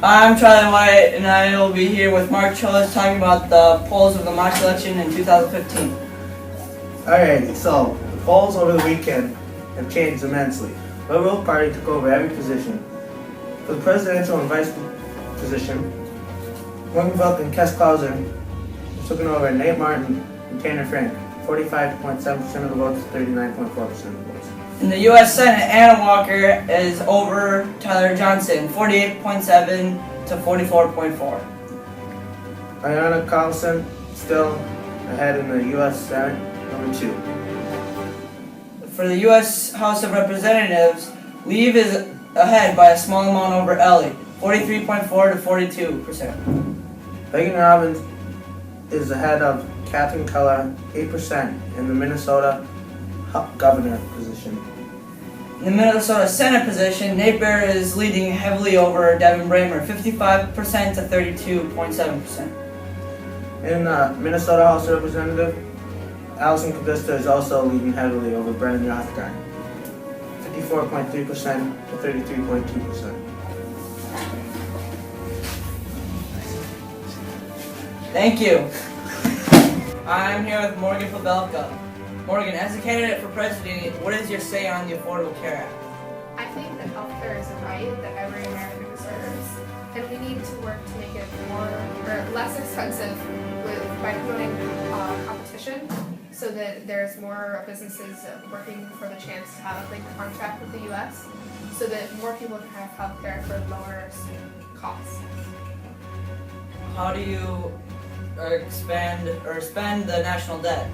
I'm Charlie White, and I will be here with Mark Cholas talking about the polls of the March election in 2015. Alright, so the polls over the weekend have changed immensely. The Liberal Party took over every position. For the presidential and vice position, Morgan Volk and Kes Clauser have taken over Nate Martin and Tanner Frank, 45.7% of the votes, 39.4% of the votes. In the U.S. Senate, Anna Walker is over Tyler Johnson, 48.7 to 44.4. Ayanna Carlson still ahead in the U.S. Senate, number 2. For the U.S. House of Representatives, Leave is ahead by a small amount over Ellie, 43.4 to 42%. Megan Robbins is ahead of Catherine Keller, 8% in the Minnesota governor position. In the Minnesota Senate position, Nate Bear is leading heavily over Devin Bramer, 55% to 32.7%. In the Minnesota House of Representatives, Allison Kavista is also leading heavily over Brennan Rothgarten, 54.3% to 33.2%. Thank you. I'm here with Morgan Pobelka. Morgan, as a candidate for president, what is your say on the Affordable Care Act? I think that healthcare is a right that every American deserves, and we need to work to make it more or less expensive by promoting competition, so that there's more businesses working for the chance to have a big contract with the U.S., so that more people can have healthcare for lower costs. How do you expand or spend the national debt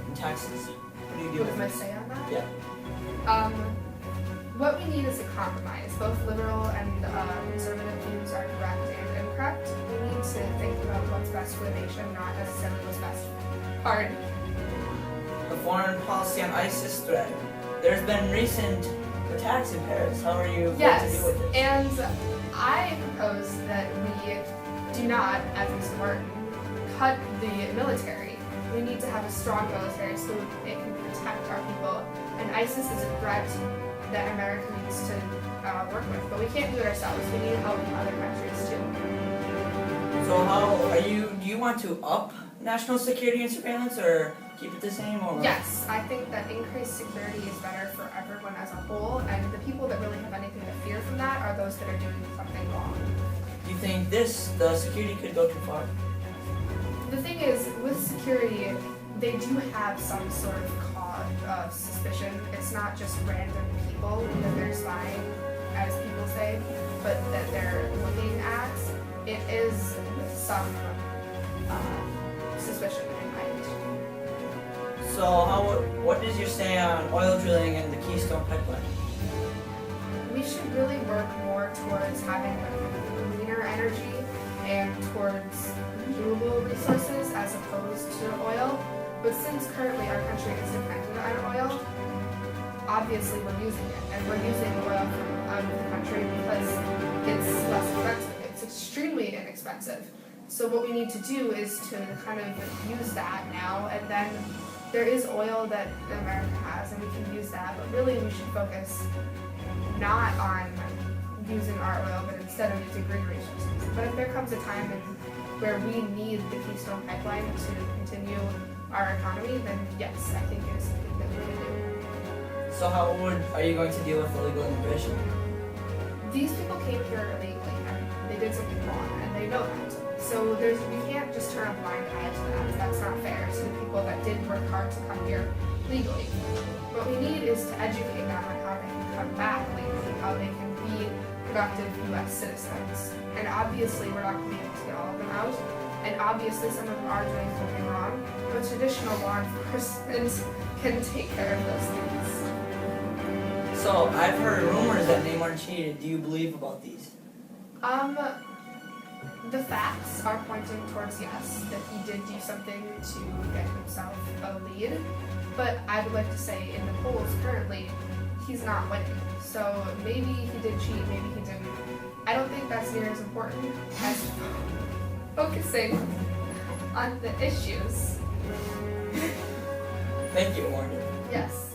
and taxes? What do you do What is with my it? say on that? Yeah. What we need is a compromise. Both liberal and conservative views are correct and incorrect. We need to think about what's best for the nation, not necessarily what's best for party. The foreign policy on ISIS threat. There's been recent attacks in Paris. How are you going to deal with it? And I propose that we do not, as Mr. Martin, cut the military. We need to have a strong military so it can protect our people. And ISIS is a threat that America needs to work with, but we can't do it ourselves. We need help from other countries too. So do you want to up national security and surveillance or keep it the same? Or Yes, I think that increased security is better for everyone as a whole, and the people that really have anything to fear from that are those that are doing something wrong. Do you think the security could go too far? The thing is, with security, they do have some sort of cause of suspicion. It's not just random people that they're spying, as people say, but that they're looking at. It is with some suspicion in mind. So what is your say on oil drilling and the Keystone Pipeline? We should really work more towards having cleaner energy and towards renewable resources as opposed to oil. But since currently our country is dependent on oil, obviously we're using it. And we're using oil from out of the country because it's less expensive. It's extremely inexpensive. So what we need to do is to kind of use that now, and then there is oil that America has and we can use that, but really we should focus not on using our oil, but instead of using green resources. But if there comes a time where we need the Keystone Pipeline to continue our economy, then yes, I think it's something that we need to do. So how are you going to deal with illegal immigration? These people came here illegally and they did something wrong, and they know that. So we can't just turn a blind eye to that. That's not fair to the people that did work hard to come here legally. What we need is to educate them on how they can come back legally, how they can be productive U.S. citizens. And obviously we're not going to be able to get all of them out. And obviously some of them are doing something wrong, but traditional law enforcement can take care of those things. So I've heard rumors that Neymar cheated. Do you believe about these? The facts are pointing towards yes, that he did do something to get himself a lead. But I would like to say in the polls currently, he's not winning. So maybe he did cheat, maybe he didn't. I don't think that's near as important as focusing on the issues. Thank you, Morgan. Yes.